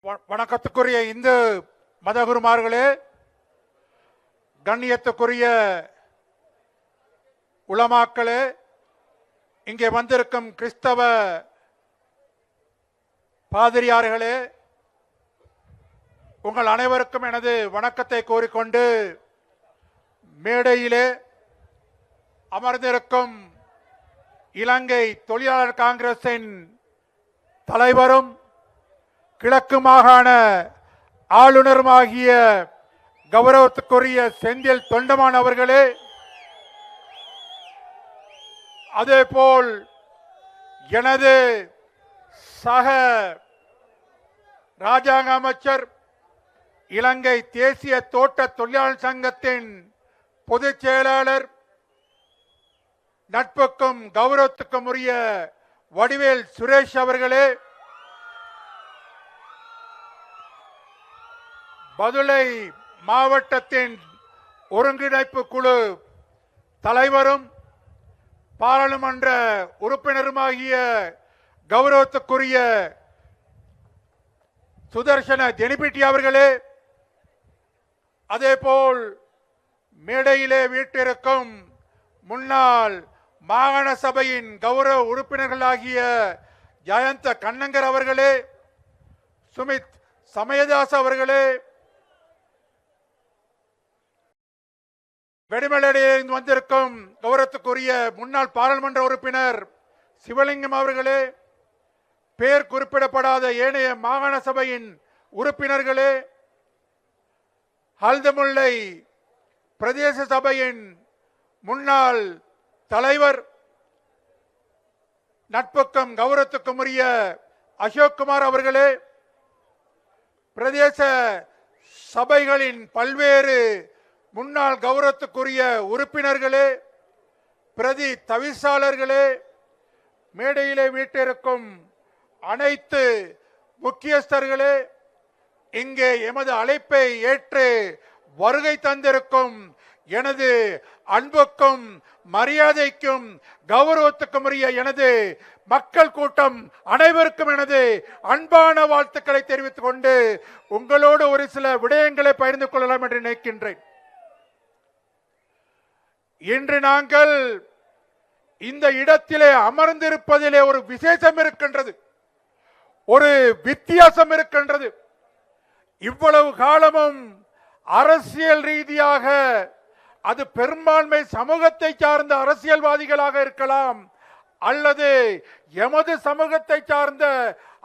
வணக்கத்துக்குரிய இந்து மதகுருமார்களே, கண்ணியத்துக்குரிய உலமாக்களே, இங்கே வந்திருக்கும் கிறிஸ்தவ பாதிரியார்களே, உங்கள் அனைவருக்கும் எனது வணக்கத்தை கோரிக்கொண்டு மேடையிலே அமர்ந்திருக்கும் இலங்கை தொழிலாளர் காங்கிரசின் தலைவரும் கிழக்கு மாகாண ஆளுநருமாகிய கௌரவத்துக்குரிய செந்தில் தொண்டமான் அவர்களே, அதேபோல் எனது சக ராஜாங்க அமைச்சர், இலங்கை தேசிய தோட்ட தொழிலாளர் சங்கத்தின் பொதுச் செயலாளர், நட்புக்கும் கௌரவத்துக்கும் உரிய வடிவேல் சுரேஷ் அவர்களே, பதுளை மாவட்டத்தின் ஒருங்கிணைப்பு குழு தலைவரும் பாராளுமன்ற உறுப்பினருமாகிய கௌரவத்துக்குரிய சுதர்சன ஜெனிபிட்டி அவர்களே, அதேபோல் மேடையிலே வீட்டிற்கும் முன்னாள் மாகாண சபையின் கௌரவ உறுப்பினர்களாகிய ஜயந்த கண்ணங்கர் அவர்களே, சுமித் சமயதாஸ் அவர்களே, வெடிமலையிலிருந்து வந்திருக்கும் கௌரவத்துக்குரிய முன்னாள் பாராளுமன்ற உறுப்பினர் சிவலிங்கம் அவர்களே, பெயர் குறிப்பிடப்படாத ஏனைய மாகாண சபையின் உறுப்பினர்களே, ஹல்தமுல்லை பிரதேச சபையின் முன்னாள் தலைவர், நட்புக்கும் கௌரவத்துக்கும் உரிய அசோக்குமார் அவர்களே, பிரதேச சபைகளின் பல்வேறு முன்னாள் கௌரவத்துக்குரிய உறுப்பினர்களே, பிரதி தவிசாளர்களே, மேடையிலே வீட்டிற்கும் அனைத்து முக்கியஸ்தர்களே, இங்கே எமது அழைப்பை ஏற்று வருகை தந்திருக்கும் எனது அன்புக்கும் மரியாதைக்கும் கௌரவத்துக்கும் உரிய எனது மக்கள் கூட்டம் அனைவருக்கும் எனது அன்பான வாழ்த்துக்களை தெரிவித்துக் கொண்டு உங்களோடு ஒரு சில விடயங்களை பகிர்ந்து கொள்ளலாம் என்று நினைக்கின்றேன். இன்று நாங்கள் இந்த இடத்திலே அமர்ந்திருப்பதிலே ஒரு விசேஷம் இருக்கின்றது, ஒரு வித்தியாசம் இருக்கின்றது. இவ்வளவு காலமும் அரசியல் ரீதியாக அது பெரும்பான்மை சமூகத்தை சார்ந்த அரசியல்வாதிகளாக இருக்கலாம், அல்லது எமது சமூகத்தை சார்ந்த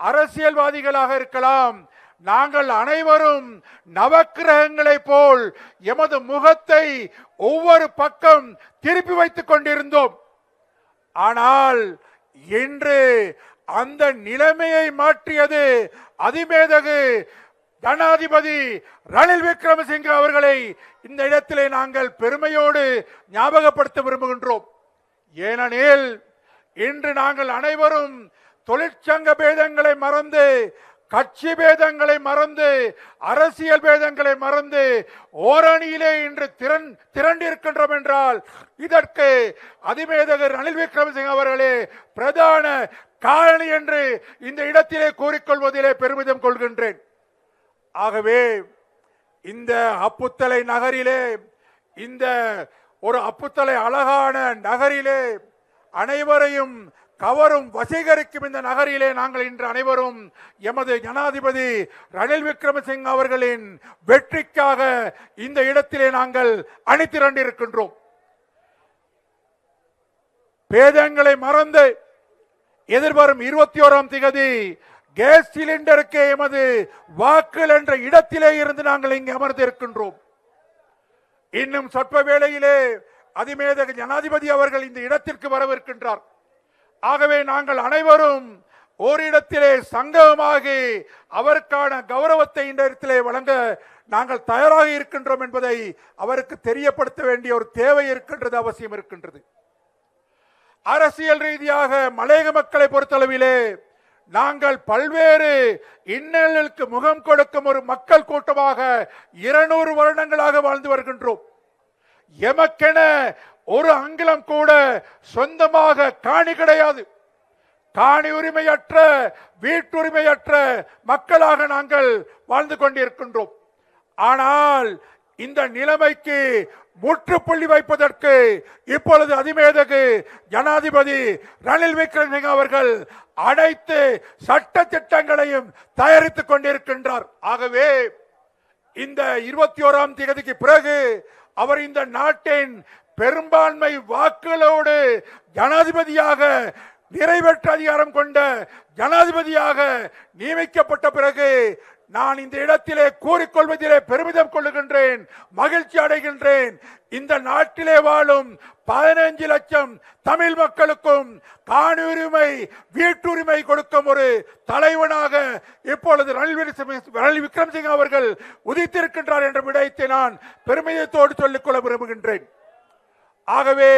அரசியல்வாதிகளாக இருக்கலாம், நாங்கள் அனைவரும் நவக்கிரகங்களை போல் எமது முகத்தை ஒவ்வொரு பக்கம் திருப்பி வைத்துக் கொண்டிருந்தோம். ஆனால் இன்று அந்த நிலைமையை மாற்றியது அதிமேதகு ஜனாதிபதி ரணில் விக்ரமசிங்கே அவர்களை இந்த இடத்திலே நாங்கள் பெருமையோடு ஞாபகப்படுத்த விரும்புகின்றோம். ஏனெனில் இன்று நாங்கள் அனைவரும் தொழிற்சங்க பேதங்களை மறந்து, கட்சி பேதங்களை மறந்து, அரசியல் பேதங்களை மறந்து ஓரணியிலே இன்று திரண்டிருக்கின்றோம் என்றால் இதற்கு அதிமேதகு ரணில் விக்ரமசிங்கே அவர்களே பிரதான காரணி என்று இந்த இடத்திலே கூறிக்கொள்வதிலே பெருமிதம் கொள்கின்றேன். ஆகவே இந்த அப்புத்தலை நகரிலே, இந்த ஒரு அப்புத்தலை அழகான நகரிலே, அனைவரையும் கவரும் வசீகரிக்கும் இந்த நகரிலே நாங்கள் இன்று அனைவரும் எமது ஜனாதிபதி ரணில் விக்ரமசிங்கே அவர்களின் வெற்றிக்காக இந்த இடத்திலே நாங்கள் அணிதிரண்டிருக்கின்றோம். பேதங்களை மறந்து எதிர்வரும் 21ஆம் தேதி கேஸ் சிலிண்டருக்கு எமது வாக்கள் என்ற இடத்திலே இருந்து நாங்கள் இங்கு அமர்ந்திருக்கின்றோம். இன்னும் சொற்ப வேளையிலே அதிமேதகு ஜனாதிபதி அவர்கள் இந்த இடத்திற்கு வரவிருக்கின்றார். ஆகவே நாங்கள் அனைவரும் ஓரிடத்திலே சங்கமமாகி அவருக்கான கௌரவத்தை இந்த இடத்திலே வழங்க நாங்கள் தயாராக இருக்கின்றோம் என்பதை அவருக்கு தெரியப்படுத்த வேண்டிய ஒரு தேவை இருக்கின்றது, அவசியம் இருக்கின்றது. அரசியல் ரீதியாக மலையக மக்களை பொறுத்தளவிலே நாங்கள் பல்வேறு இன்னல்களுக்கு முகம் கொடுக்கும் ஒரு மக்கள் கூட்டமாக 200 வருடங்களாக வாழ்ந்து வருகின்றோம். எமக்கென ஒரு அங்குலம் கூட சொந்தமாக காணி கிடையாது. காணி உரிமையற்ற வீட்டுரிமையற்ற மக்களாக நாங்கள் வாழ்ந்து கொண்டிருக்கின்றோம். ஆனால் இந்த நிலைமைக்கு முற்றுப்புள்ளி வைப்பதற்கு இப்பொழுது அதிமேதகு ஜனாதிபதி ரணில் விக்ரமசிங்கே அவர்கள் அனைத்து சட்ட திட்டங்களையும் தயாரித்துக் கொண்டிருக்கின்றார். ஆகவே இந்த 21ஆம் தேதிக்கு பிறகு அவர் இந்த நாட்டின் பெரும்பான்மை வாக்குகளோடு ஜனாதிபதியாக நிறைவேற்ற அதிகாரம் கொண்ட ஜனாதிபதியாக நியமிக்கப்பட்ட பிறகு நான் இந்த இடத்திலே கூறிக்கொள்வதிலே பெருமிதம் கொள்ளுகின்றேன், மகிழ்ச்சி அடைகின்றேன். இந்த நாட்டிலே வாழும் 15 லட்சம் தமிழ் மக்களுக்கும் காணி உரிமை வீட்டுரிமை கொடுக்கும் ஒரு தலைவனாக இப்பொழுது ரணில் விக்ரமசிங்கே அவர்கள் உதித்திருக்கின்றார் என்ற விடயத்தை நான் பெருமிதத்தோடு சொல்லிக்கொள்ள விரும்புகின்றேன். ஆகவே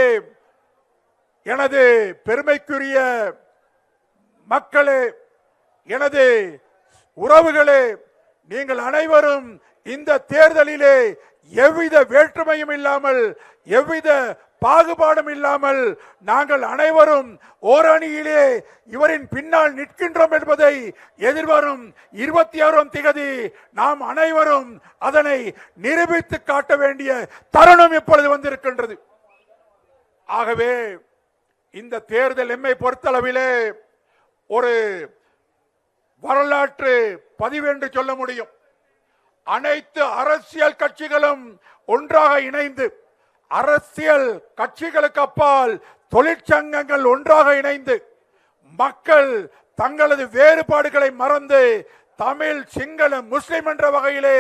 எனது பெருமைக்குரிய மக்களே, எனது உறவுகளே, நீங்கள் அனைவரும் இந்த தேர்தலிலே எவ்வித வேற்றுமையும் இல்லாமல் எவ்வித பாகுபாடும் இல்லாமல் நாங்கள் அனைவரும் ஓரணியிலே இவரின் பின்னால் நிற்கின்றோம் என்பதை எதிர்வரும் 26ஆம் தேதி நாம் அனைவரும் அதனை நிரூபித்து காட்ட வேண்டிய தருணம் இப்பொழுது வந்திருக்கின்றது. ஆகவே இந்த தேர்தல் எம்மை பொறுத்தளவிலே ஒரு வரலாற்று பதிவு என்று சொல்ல முடியும். அனைத்து அரசியல் கட்சிகளும் ஒன்றாக இணைந்து, அரசியல் கட்சிகளுக்கு அப்பால் தொழிற்சங்கங்கள் ஒன்றாக இணைந்து, மக்கள் தங்களது வேறுபாடுகளை மறந்து தமிழ் சிங்கள முஸ்லிம் என்ற வகையிலே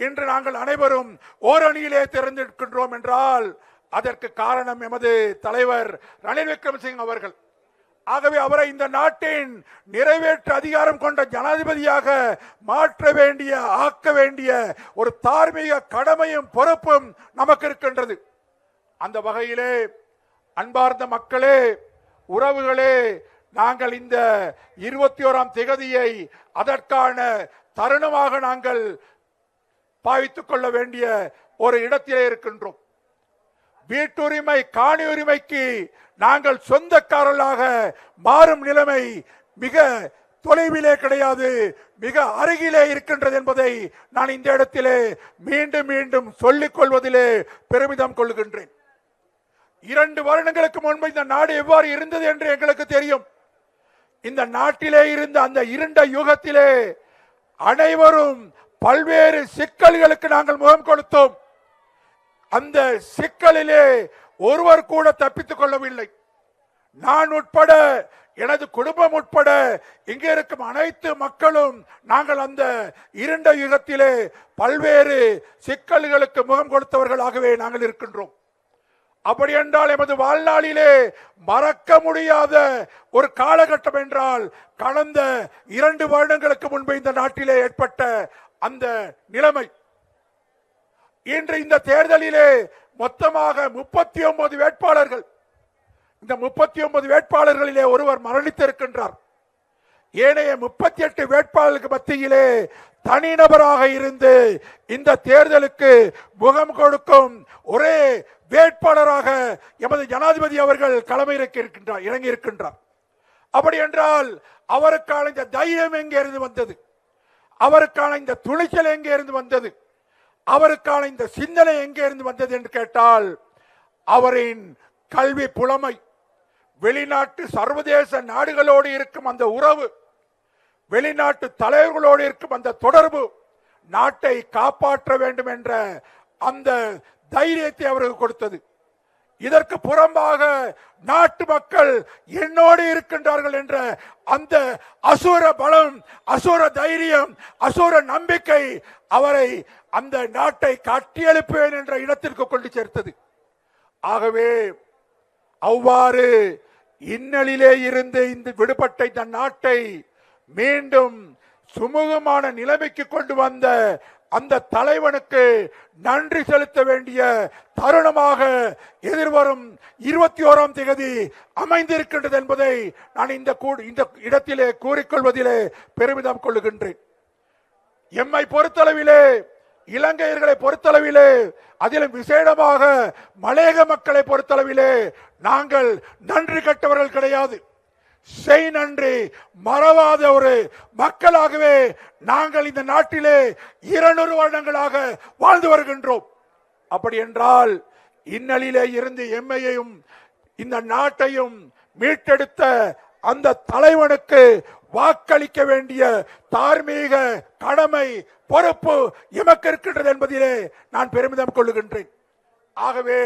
இன்று நாங்கள் அனைவரும் ஓரணியிலே திறந்திருக்கின்றோம் என்றால் அதற்கு காரணம் எமது தலைவர் ரணில் விக்ரமசிங்கே அவர்கள். ஆகவே அவரை இந்த நாட்டின் நிறைவேற்று அதிகாரம் கொண்ட ஜனாதிபதியாக மாற்ற வேண்டிய, ஆக்க வேண்டிய ஒரு தார்மீக கடமையும் பொறுப்பும் நமக்கு இருக்கின்றது. அந்த வகையிலே அன்பார்ந்த மக்களே, உறவுகளே, நாங்கள் இந்த 21ஆம் தேதியை அதற்கான தருணமாக நாங்கள் பாவித்துக் கொள்ள வேண்டிய ஒரு இடத்திலே இருக்கின்றோம். வீட்டுரிமை காணி உரிமைக்கு நாங்கள் சொந்தக்காரர்களாக மாறும் நிலைமை மிக தொலைவிலே கிடையாது, மிக அருகிலே இருக்கின்றது என்பதை நான் இந்த இடத்திலே மீண்டும் மீண்டும் சொல்லிக் கொள்வதிலே பெருமிதம் கொள்கின்றேன். 2 வருடங்களுக்கு முன்பு இந்த நாடு எவ்வாறு இருந்தது என்று எங்களுக்கு தெரியும். இந்த நாட்டிலே இருந்த அந்த இருண்ட யுகத்திலே அனைவரும் பல்வேறு சிக்கல்களுக்கு நாங்கள் முகம் கொடுத்தோம். அந்த சிக்கலிலே ஒருவர் கூட தப்பித்துக் கொள்ளவில்லை. நான் உட்பட, எனது குடும்பம் உட்பட இங்கே இருக்கும் அனைத்து மக்களும் நாங்கள் அந்த இருண்ட யுகத்திலே பல்வேறு சிக்கல்களுக்கு முகம் கொடுத்தவர்களாகவே நாங்கள் இருக்கின்றோம். அப்படி என்றால் எமது வாழ்நாளிலே மறக்க முடியாத ஒரு காலகட்டம் என்றால் கடந்த 2 வருடங்களுக்கு முன்பு இந்த நாட்டிலே ஏற்பட்ட அந்த நிலைமை. இன்று இந்த தேர்தலிலே மொத்தமாக 39 வேட்பாளர்கள். இந்த 39 வேட்பாளர்களிலே ஒருவர் மரணித்திருக்கின்றார். ஏனைய 38 வேட்பாளர்களுக்கு மத்தியிலே தனிநபராக இருந்து இந்த தேர்தலுக்கு முகம் கொடுக்கும் ஒரே வேட்பாளராக எமது ஜனாதிபதி அவர்கள் இறங்கி இருக்கின்றார். அப்படி என்றால் அவருக்கான இந்த தைரியம் எங்கே இருந்து வந்தது? அவருக்கான இந்த துணிச்சல் எங்கே இருந்து வந்தது? அவருக்கான இந்த சிந்தனை எங்கே இருந்து வந்தது என்று கேட்டால் அவரின் கல்வி புலமை, வெளிநாட்டு சர்வதேச நாடுகளோடு இருக்கும் அந்த உறவு, வெளிநாட்டு தலைவர்களோடு இருக்கும் அந்த தொடர்பு, நாட்டை காப்பாற்ற வேண்டும் என்ற அந்த தைரியத்தை அவருக்கு கொடுத்தது. இதற்கு புறம்பாக நாட்டு மக்கள் என்னோடு இருக்கின்றார்கள் என்ற அந்த அசுர பலம், அசுர தைரியம், அசுர நம்பிக்கை அவரை அந்த நாட்டை கட்டியெழுப்பேன் என்ற இடத்திற்கு கொண்டு சேர்த்தது. ஆகவே அவ்வாறு இன்னலிலே இருந்து இந்த விடுபட்ட இந்த நாட்டை மீண்டும் சுமூகமான நிலைமைக்கு கொண்டு வந்த அந்த தலைவனுக்கு நன்றி செலுத்த வேண்டிய தருணமாக எதிர்வரும் 21ஆம் தேதி அமைந்திருக்கின்றது என்பதை நான் இந்த இடத்திலே கூறிக்கொள்வதிலே பெருமிதம் கொள்ளுகின்றேன். எம்மை பொறுத்தளவிலே, இலங்கையர்களை பொறுத்தளவிலே, அதிலும் விசேடமாக மலையக மக்களை பொறுத்தளவிலே நாங்கள் நன்றி கட்டவர்கள் கிடையாது. செய் நன்றி மறவாத ஒரு மக்களாகவே நாங்கள் இந்த நாட்டிலே 200 வருடங்களாக வாழ்ந்து வருகின்றோம். அப்படி என்றால் இன்னலிலே இருந்து எம்மையையும் இந்த நாட்டையும் மீட்டெடுத்த அந்த தலைவனுக்கு வாக்களிக்க வேண்டிய தார்மீக கடமை பொறுப்பு எமக்கு இருக்கின்றது என்பதிலே நான் பெருமிதம் கொள்ளுகின்றேன். ஆகவே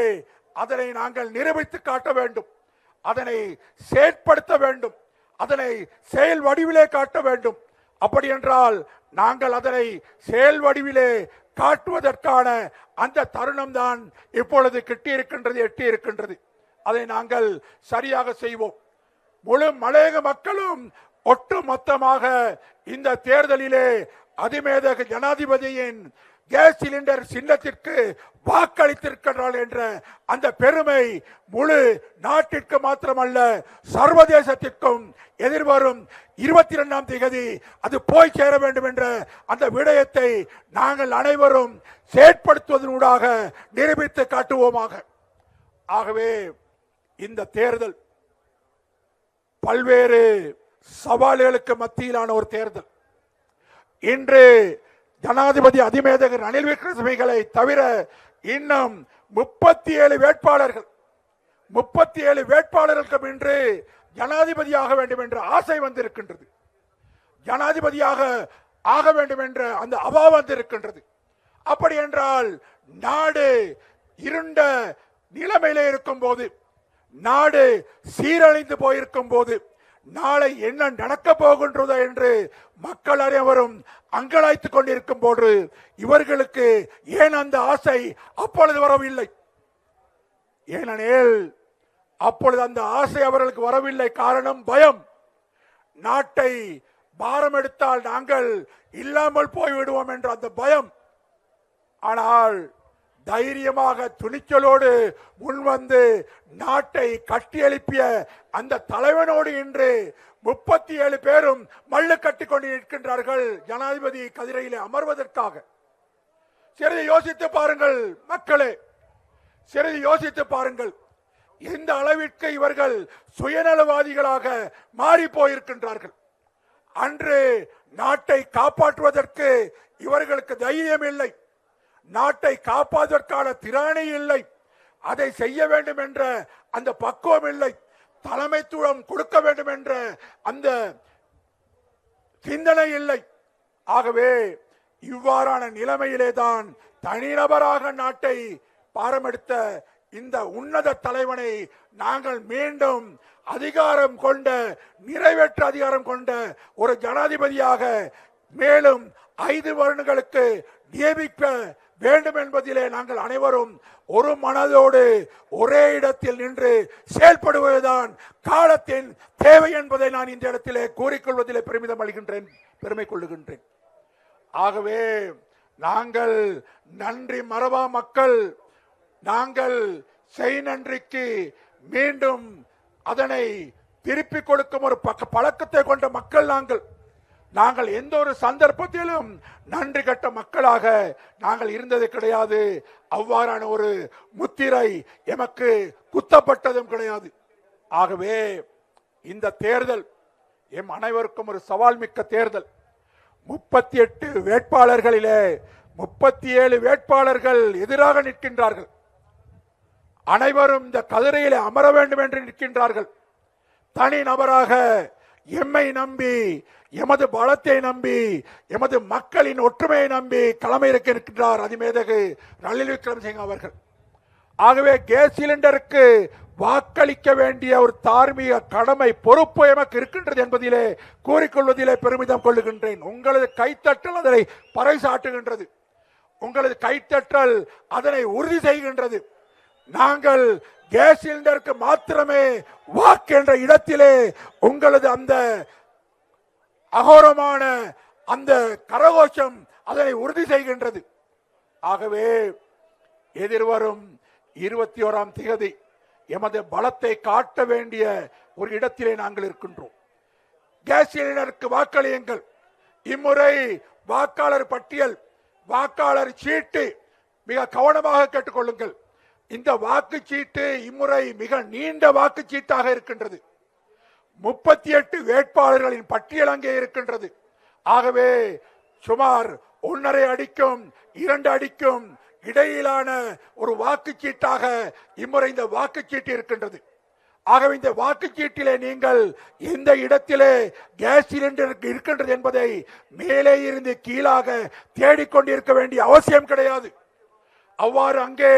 அதனை நாங்கள் நிரூபித்து காட்ட வேண்டும், அதனை செயற்படுத்த வேண்டும், அதனை செயல் வடிவிலே காட்ட வேண்டும். அப்படி என்றால் நாங்கள் அதனை செயல் வடிவிலே காட்டுவதற்கான அந்த தருணம் தான் இப்பொழுது கிட்டியிருக்கின்றது, எட்டி இருக்கின்றது. அதை நாங்கள் சரியாக செய்வோம். முழு மலையக மக்களும் ஒட்டு மொத்தமாக இந்த தேர்தலிலே அதிமேதக ஜனாதிபதியின் கேஸ் சிலிண்டர் சின்னத்திற்கு வாக்களித்திருக்கிறார்கள் என்ற அந்த பெருமை முழு நாட்டிற்கு மாத்திரமல்ல சர்வதேசத்திற்கும் எதிர்வரும் 22ஆம் தேதி அது போய் சேர வேண்டும் என்ற அந்த விடயத்தை நாங்கள் அனைவரும் செயற்படுத்துவதனூடாக நிரூபித்து காட்டுவோமாக. ஆகவே இந்த தேர்தல் பல்வேறு சவால்களுக்கு மத்தியிலான ஒரு தேர்தல். இன்று ஜனாதிபதி அதிமேதகர் ரணில் விக்ரமசிங்கவை தவிர இன்னும் 37 வேட்பாளர்கள் 37 வேட்பாளர்களுக்கு இன்று ஜனாதிபதியாக வேண்டும் என்ற ஆசை வந்திருக்கின்றது. ஜனாதிபதியாக ஆக வேண்டும் என்ற அந்த அவா வந்திருக்கின்றது. அப்படி என்றால் நாடு இருண்ட நிலைமையிலே இருக்கும் போது, நாடு சீரழிந்து போயிருக்கும் போது, நாளை என்ன நடக்க போகின்றதோ என்று மக்கள் அனைவரும் அங்கலாய்த்துக் கொண்டிருக்கும் போது இவர்களுக்கு ஏன் அந்த ஆசை அப்பொழுது வரவில்லை? ஏனெனில் அப்பொழுது அந்த ஆசை அவர்களுக்கு வரவில்லை. காரணம் பயம். நாட்டை பாரம் எடுத்தால் நாங்கள் இல்லாமல் போய்விடுவோம் என்ற அந்த பயம். ஆனால் தைரியமாக துணிச்சலோடு முன்வந்து நாட்டை கட்டியெழுப்பிய அந்த தலைவனோடு இன்று 37 பேரும் மல்லு கட்டி கொண்டு நிற்கின்றார்கள் ஜனாதிபதி கதிரையிலே அமர்வதற்காக. சிறிது யோசித்து பாருங்கள் மக்களே, சிறிது யோசித்து பாருங்கள். எந்த அளவிற்கு இவர்கள் சுயநலவாதிகளாக மாறி போயிருக்கின்றார்கள். அன்று நாட்டை காப்பாற்றுவதற்கு இவர்களுக்கு தைரியம் இல்லை, நாட்டை காப்பாற்றுவதற்கான திராணி இல்லை, அதை செய்ய வேண்டும் என்ற அந்த பக்குவம் இல்லை, தலைமைத்துவம் கொடுக்க வேண்டும் என்ற அந்த சிந்தனை இல்லை. ஆகவே இவ்வாறான நிலைமையிலே தான் தனிநபராக நாட்டை பாரமெடுத்த இந்த உன்னத தலைவனை நாங்கள் மீண்டும் அதிகாரம் கொண்ட, நிறைவேற்ற அதிகாரம் கொண்ட ஒரு ஜனாதிபதியாக மேலும் 5 வருடங்களுக்கு நியமிக்க வேண்டும் என்பதிலே நாங்கள் அனைவரும் ஒரு மனதோடு ஒரே இடத்தில் நின்று செயல்படுவதுதான் காலத்தின் தேவை என்பதை நான் இந்த இடத்திலே கூறிக்கொள்வதிலே பெருமிதம் அளிக்கின்றேன், பெருமை கொள்ளுகின்றேன். ஆகவே நாங்கள் நன்றி மறவா மக்கள், நாங்கள் செய் நன்றிக்கு மீண்டும் அதனை திருப்பிக் கொடுக்கும் ஒரு பழக்கத்தை கொண்ட மக்கள் நாங்கள் எந்த ஒரு சந்தர்ப்பத்திலும் நன்றி கட்ட மக்களாக நாங்கள் இருந்தது கிடையாது. அவ்வாறான ஒரு முத்திரை எமக்கு குத்தப்பட்டதும் கிடையாது. ஆகவே இந்த தேர்தல் எம் அனைவருக்கும் ஒரு சவால் மிக்க தேர்தல். 38 வேட்பாளர்களிலே 37 வேட்பாளர்கள் எதிராக நிற்கின்றார்கள். அனைவரும் இந்த கதிரையிலே அமர வேண்டும் என்று நிற்கின்றார்கள். தனி நபராக எம்மை நம்பி, எமது பலத்தை நம்பி, எமது மக்களின் ஒற்றுமையை நம்பி களமை இருக்கின்றார் அதிமேதகு ரணில் விக்ரமசிங்க அவர்கள். ஆகவே கேஸ் சிலிண்டருக்கு வாக்களிக்க வேண்டிய ஒரு தார்மீக கடமை பொறுப்பு எமக்கு இருக்கின்றது என்பதிலே கூறிக்கொள்வதிலே பெருமிதம் கொள்ளுகின்றேன். உங்களது கைத்தட்டல் அதனை பறைசாட்டுகின்றது, உங்களது கைத்தட்டல் அதனை உறுதி செய்கின்றது. நாங்கள் கேஸ் சிலிண்டருக்கு மாத்திரமே வாக்கு என்ற இடத்திலே உங்களது அந்த அகோரமான அந்த கரகோஷம் அதனை உறுதி செய்கின்றது. ஆகவே எதிர்வரும் 21ஆம் தேதி எமது பலத்தை காட்ட வேண்டிய ஒரு இடத்திலே நாங்கள் இருக்கின்றோம். கேஸ் சிலிண்டருக்கு வாக்களியுங்கள். இம்முறை வாக்காளர் பட்டியல், வாக்காளர் சீட்டு மிக கவனமாக கேட்டுக்கொள்ளுங்கள். இந்த வாக்குச்சீட்டு இம்முறை மிக நீண்ட வாக்குச்சீட்டாக இருக்கின்றது. 38 வேட்பாளர்களின் பட்டியல் அங்கே இருக்கின்றது. ஆகவே சுமார் 1.5 அடிக்கும் 2 அடிக்கும் இடையிலான ஒரு வாக்குச்சீட்டாக இம்முறை இந்த வாக்குச்சீட்டு இருக்கின்றது. ஆகவே இந்த வாக்குச்சீட்டிலே நீங்கள் எந்த இடத்திலே கேஸ் சிலிண்டர் இருக்கின்றது என்பதை மேலே இருந்து கீழாக தேடிக்கொண்டிருக்க வேண்டிய அவசியம் கிடையாது. அவ்வாறு அங்கே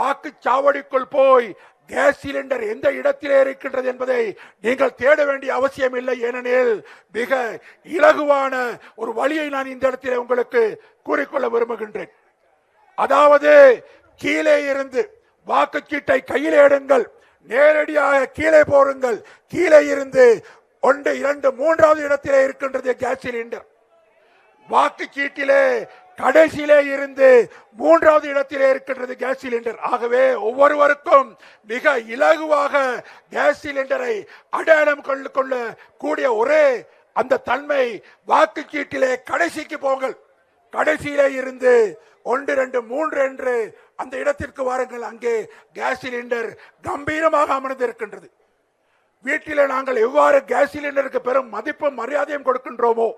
வாக்குச்சாவடிக்குள் போய் கேஸ் சிலிண்டர் எந்த இடத்திலே இருக்கின்றது என்பதை நீங்கள் தேட வேண்டிய அவசியம் இல்லை. ஏனெனில் மிக இலகுவான ஒரு வழியை நான் இந்த இடத்திலே உங்களுக்கு கூறிக்கொள்ள விரும்புகின்றேன். அதாவது கீழே இருந்து வாக்குச்சீட்டை கையிலே எடுங்கள், நேரடியாக கீழே போருங்கள். கீழே இருந்து 1, 2, 3வது இடத்திலே இருக்கின்றது கேஸ் சிலிண்டர். வாக்குச்சீட்டிலே கடைசியிலே இருந்து 3வது இடத்திலே இருக்கின்றது கேஸ் சிலிண்டர். ஆகவே ஒவ்வொருவருக்கும் மிக இலகுவாக கேஸ் சிலிண்டரை அடையாளம் கொள்ள கூடிய ஒரே அந்த தன்மை வாக்குச்சீட்டிலே கடைசிக்கு போங்கள். கடைசியிலே இருந்து 1, 2, 3 என்று அந்த இடத்திற்கு வாருங்கள். அங்கே கேஸ் சிலிண்டர் கம்பீரமாக அமர்ந்திருக்கின்றது. வீட்டிலே நாங்கள் எவ்வாறு கேஸ் சிலிண்டருக்கு பெரும் மதிப்பும் மரியாதையும் கொடுக்கின்றோமோ,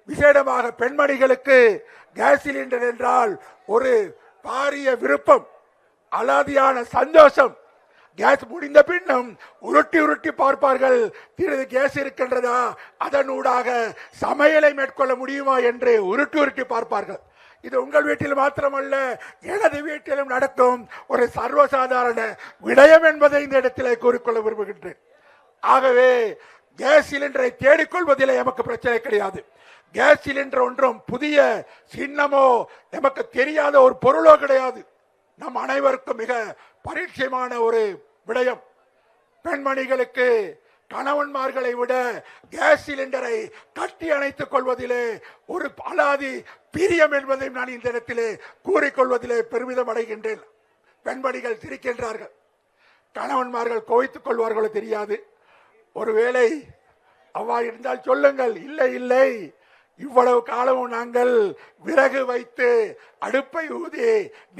விசேடமாக பெண்மணிகளுக்கு கேஸ் சிலிண்டர் என்றால் ஒரு பாரிய விருப்பம், அலாதியான சந்தோஷம். கேஸ் முடிந்த பின்னும் உருட்டி உருட்டி பார்ப்பார்கள், திரு கேஸ் இருக்கின்றதா, அதனூடாக சமையலை மேற்கொள்ள முடியுமா என்று உருட்டி உருட்டி பார்ப்பார்கள். இது உங்கள் வீட்டில் மாத்திரமல்ல, எனது வீட்டிலும் நடக்கும் ஒரு சர்வசாதாரண விடயம் என்பதை இந்த இடத்திலே கூறிக்கொள்ள விரும்புகின்றேன். ஆகவே கேஸ் சிலிண்டரை தேடிக்கொள்வதிலே எமக்கு பிரச்சனை கிடையாது. கேஸ் சிலிண்டர் ஒன்றும் புதிய சின்னமோ நமக்கு தெரியாத ஒரு பொருளோ கிடையாது. நம் அனைவருக்கும் மிக பரிச்சயமான ஒரு விடயம். பெண்மணிகளுக்கு கணவன்மார்களை விட கேஸ் சிலிண்டரை கட்டி அணைத்துக் கொள்வதிலே ஒரு அலாதி பிரியம் என்பதை நான் இந்த இடத்திலே கூறிக்கொள்வதிலே பெருமிதம் அடைகின்றேன். பெண்மணிகள் சிரிக்கின்றார்கள், கணவன்மார்கள் கோவித்துக் கொள்வார்களோ தெரியாது. ஒருவேளை அவ்வாறு இருந்தால் சொல்லுங்கள். இல்லை இல்லை, இவ்வளவு காலமும் நாங்கள் விறகு வைத்து அடுப்பை ஊதி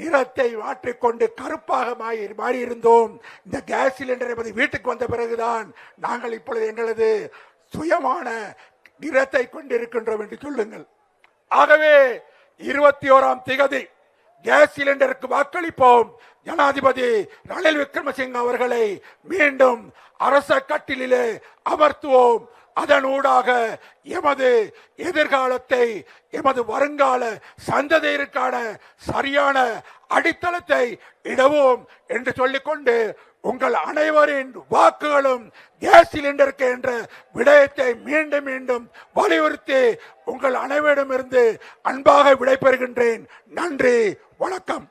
நிறத்தை மாற்றிக்கொண்டு கருப்பாக மாறி இருந்தோம். இந்த கேஸ் சிலிண்டர் என்பது வீட்டுக்கு வந்த பிறகுதான் நாங்கள் இப்பொழுது எங்களது சுயமான நிறத்தை கொண்டிருக்கின்றோம் என்று சொல்லுங்கள். ஆகவே 21ஆம் திகதி கேஸ் சிலிண்டருக்கு வாக்களிப்போம். ஜனாதிபதி ரணில் விக்ரமசிங்க அவர்களை மீண்டும் அரச கட்டிலே அமர்த்துவோம். அதனூடாக எமது எதிர்காலத்தை, எமது வருங்கால சந்ததியருக்கான சரியான அடித்தளத்தை இடவோம் என்று சொல்லிக்கொண்டு, உங்கள் அனைவரின் வாக்குகளும் கேஸ் சிலிண்டருக்கு என்ற விடயத்தை மீண்டும் மீண்டும் வலியுறுத்தி உங்கள் அனைவரிடமிருந்து அன்பாக விடைபெறுகின்றேன். நன்றி, வணக்கம்.